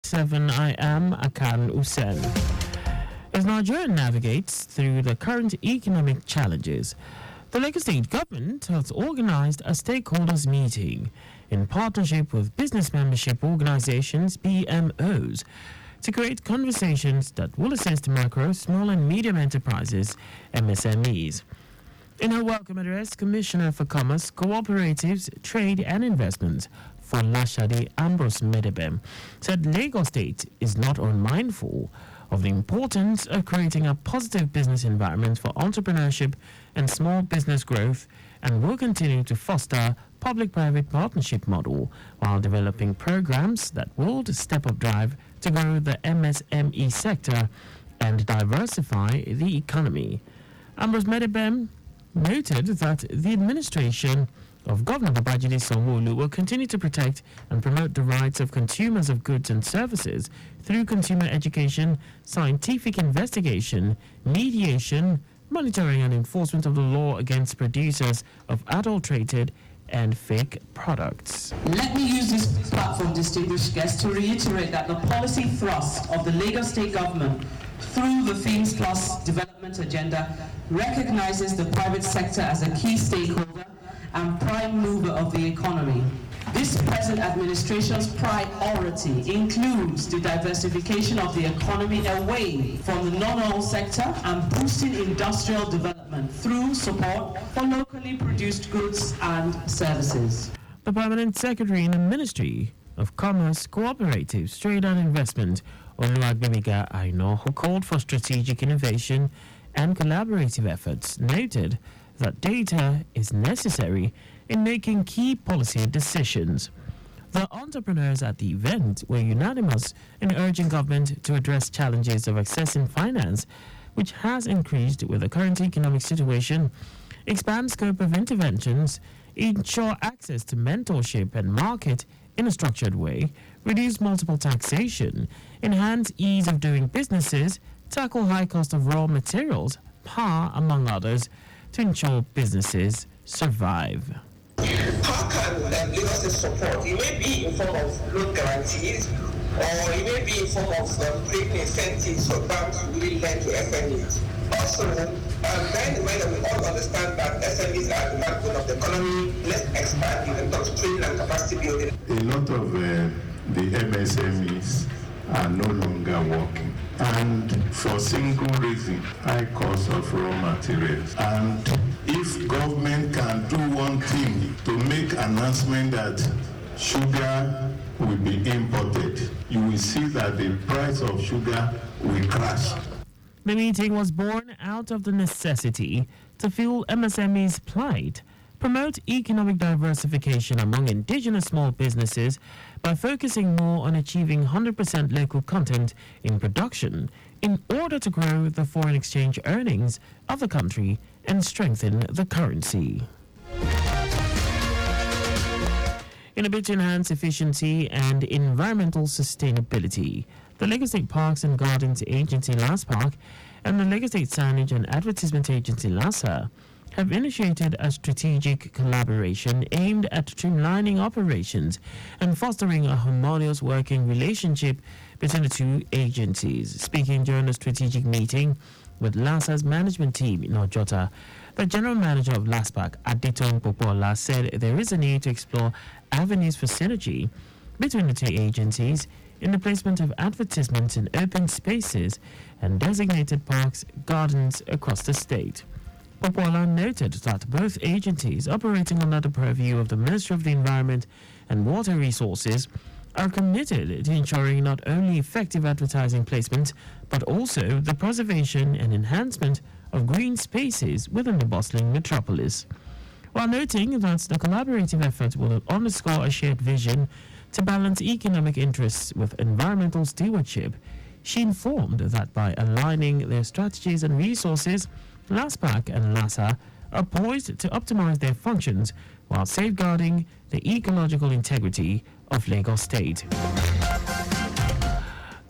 7, I am Akan Usen. As Nigeria navigates through the current economic challenges, the Lagos State government has organized a stakeholders meeting in partnership with business membership organizations, BMOs, to create conversations that will assist micro, small and medium enterprises, MSMEs. In her welcome address, Commissioner for Commerce, Cooperatives, Trade and Investment for Lashade Ambrose Medebem said Lagos State is not unmindful of the importance of creating a positive business environment for entrepreneurship and small business growth and will continue to foster public-private partnership model while developing programs that will step up drive to grow the MSME sector and diversify the economy. Ambrose Medebem noted that the administration of Governor Babajide Sanwo-Olu will continue to protect and promote the rights of consumers of goods and services through consumer education, scientific investigation, mediation, monitoring and enforcement of the law against producers of adulterated and fake products. Let me use this platform, distinguished guests, to reiterate that the policy thrust of the Lagos State government through the Themes Plus development agenda recognizes the private sector as a key stakeholder and prime mover of the economy. This present administration's priority includes the diversification of the economy away from the non-oil sector and boosting industrial development through support for locally produced goods and services. The Permanent Secretary in the Ministry of Commerce, Cooperatives, Trade and Investment, Oluwagbemiga Aino, who called for strategic innovation and collaborative efforts, noted that data is necessary in making key policy decisions. The entrepreneurs at the event were unanimous in urging government to address challenges of accessing finance, which has increased with the current economic situation, expand scope of interventions, ensure access to mentorship and market in a structured way, reduce multiple taxation, enhance ease of doing businesses, tackle high cost of raw materials, power, among others, to ensure businesses survive. How can Lagos State support? It may be in form of loan guarantees, or it may be in form of creating incentives for banks to really lend to SMEs. Also, bear in mind that we all understand that SMEs are the backbone of the economy. Let's expand in terms of training and capacity building. A lot of the MSMEs are no longer working, and for single reason, high cost of raw materials. And if government can do one thing to make announcement that sugar will be imported, you will see that the price of sugar will crash. The meeting was born out of the necessity to fill MSME's plight, promote economic diversification among indigenous small businesses by focusing more on achieving 100% local content in production in order to grow the foreign exchange earnings of the country and strengthen the currency. In a bid to enhance efficiency and environmental sustainability, the Lagos State Parks and Gardens Agency LASPARK and the Lagos State Signage and Advertisement Agency LASA have initiated a strategic collaboration aimed at streamlining operations and fostering a harmonious working relationship between the two agencies. Speaking during a strategic meeting with LASA's management team in Ojota, the general manager of LASPAC, Aditon Popola, said there is a need to explore avenues for synergy between the two agencies in the placement of advertisements in open spaces and designated parks, gardens across the state. Popola noted that both agencies operating under the purview of the Ministry of the Environment and Water Resources are committed to ensuring not only effective advertising placement, but also the preservation and enhancement of green spaces within the bustling metropolis. While noting that the collaborative effort will underscore a shared vision to balance economic interests with environmental stewardship, she informed that by aligning their strategies and resources, LASPAC and LASA are poised to optimize their functions while safeguarding the ecological integrity of Lagos State.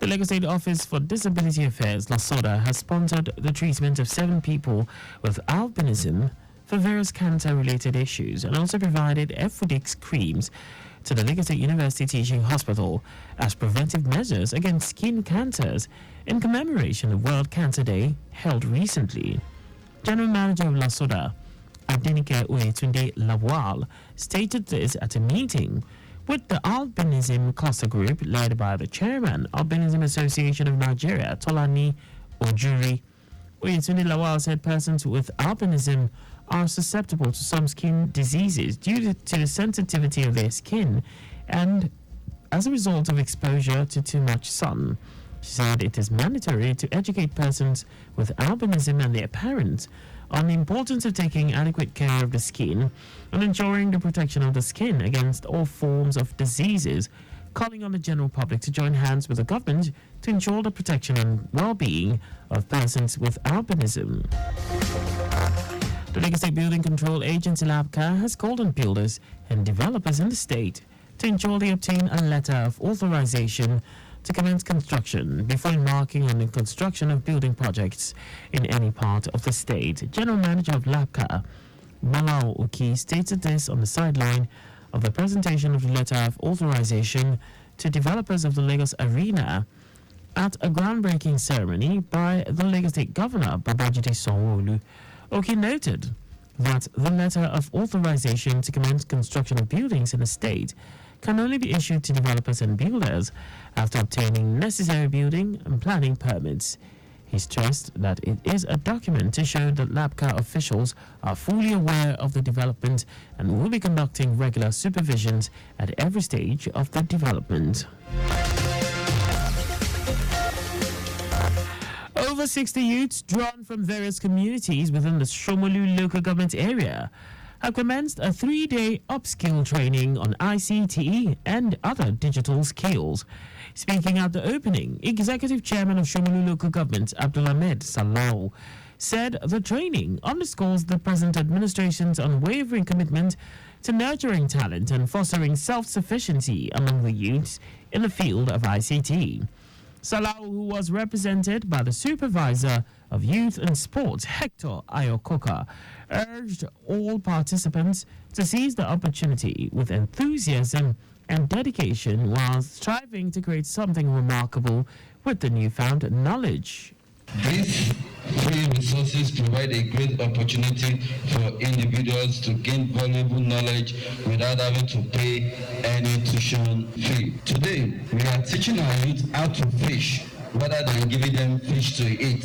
The Lagos State Office for Disability Affairs, LASODA, has sponsored the treatment of 7 people with albinism for various cancer-related issues and also provided Efudix creams to the Lagos State University Teaching Hospital as preventive measures against skin cancers in commemoration of World Cancer Day held recently. General Manager of LASODA, Adenike Oyetunde Lawal, stated this at a meeting with the Albinism Cluster Group led by the Chairman, Albinism Association of Nigeria, Tolani Ojuri. Oyetunde Lawal said persons with albinism are susceptible to some skin diseases due to the sensitivity of their skin and as a result of exposure to too much sun. She said it is mandatory to educate persons with albinism and their parents on the importance of taking adequate care of the skin and ensuring the protection of the skin against all forms of diseases, calling on the general public to join hands with the government to ensure the protection and well-being of persons with albinism. The Lagos State Building Control Agency LABCA has called on builders and developers in the state to ensure they obtain a letter of authorization to commence construction before embarking on the construction of building projects in any part of the state. General Manager of LABCA, Malao Oki, stated this on the sideline of the presentation of the letter of authorization to developers of the Lagos Arena at a groundbreaking ceremony by the Lagos State Governor, Babajide Sanwo-Olu. Oki noted that the letter of authorization to commence construction of buildings in the state can only be issued to developers and builders after obtaining necessary building and planning permits. He stressed that it is a document to show that LABCA officials are fully aware of the development and will be conducting regular supervisions at every stage of the development. Over 60 youths drawn from various communities within the Shomolu local government area have commenced a 3-day upskill training on ICT and other digital skills. Speaking at the opening, Executive Chairman of Shomolu Local Government, Abdulhamid Salau, said the training underscores the present administration's unwavering commitment to nurturing talent and fostering self-sufficiency among the youths in the field of ICT. Salau, who was represented by the Supervisor of Youth and Sports, Hector Ayokoka, urged all participants to seize the opportunity with enthusiasm and dedication while striving to create something remarkable with the newfound knowledge. These free resources provide a great opportunity for individuals to gain valuable knowledge without having to pay any tuition fee. Today, we are teaching our youth how to fish rather than giving them fish to eat.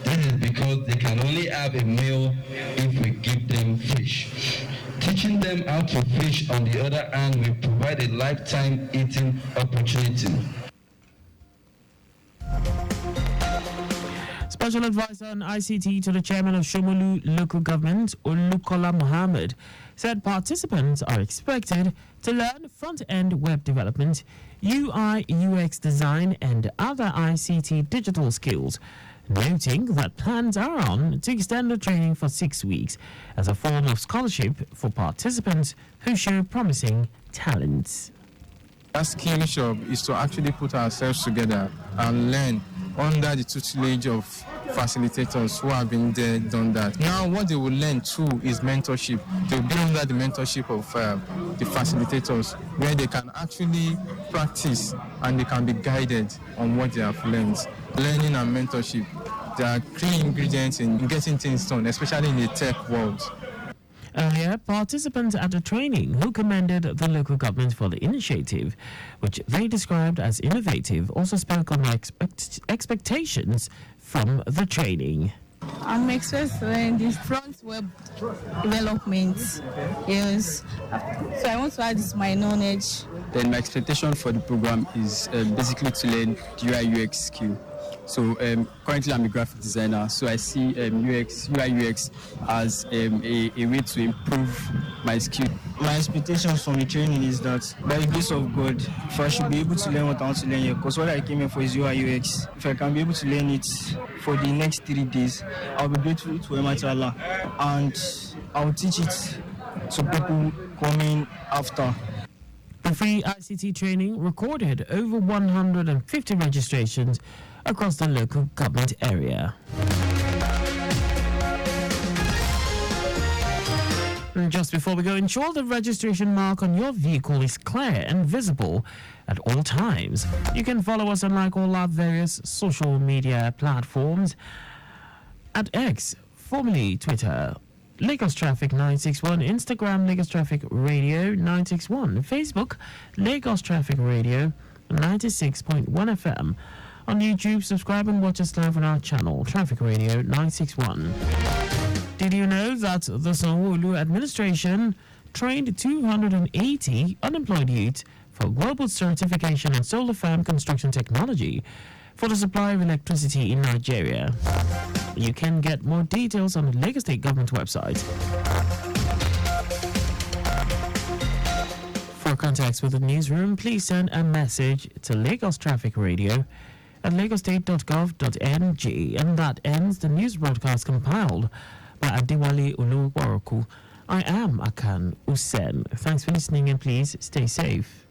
This is because they can only have a meal if we give them fish. Teaching them how to fish, on the other hand, will provide a lifetime eating opportunity. Special advisor on ICT to the chairman of Shomolu Local Government, Olukola Mohammed, said participants are expected to learn front-end web development, UI, UX design, and other ICT digital skills, noting that plans are on to extend the training for 6 weeks as a form of scholarship for participants who show promising talents. Our skill shop is to actually put ourselves together and learn under the tutelage of facilitators who have been there, done that. Now what they will learn too is mentorship. They will be under the mentorship of the facilitators, where they can actually practice and they can be guided on what they have learned. Learning and mentorship, there are key ingredients in getting things done, especially in the tech world. Earlier, participants at the training who commended the local government for the initiative, which they described as innovative, also spoke on their expectations from the training. I'm expressed in the front web development. Yes. So I want to add this to my knowledge. Then my expectation for the program is basically to learn UI UX skill. So currently I'm a graphic designer, so I see UI UX as a way to improve my skill. My expectations from the training is that by the grace of God, if I should be able to learn what I want to learn here, because what I came here for is UI UX. If I can be able to learn it for the next 3 days, I'll be grateful to Almighty Allah, and I'll teach it to people coming after. The free ICT training recorded over 150 registrations across the local government area. And just before we go, ensure the registration mark on your vehicle is clear and visible at all times. You can follow us on like all our various social media platforms at X, formerly Twitter, Lagos Traffic 961, Instagram Lagos Traffic Radio 961, Facebook Lagos Traffic Radio 96.1 FM. On YouTube, subscribe and watch us live on our channel, Traffic Radio 961. Did you know that the Sanwo-Olu administration trained 280 unemployed youth for global certification in solar farm construction technology for the supply of electricity in Nigeria? You can get more details on the Lagos State Government website. For contact with the newsroom, please send a message to Lagos Traffic Radio at lagostate.gov.ng. And that ends the news broadcast compiled by Adewale Oluwaroku. I am Akan Usen. Thanks for listening and please stay safe.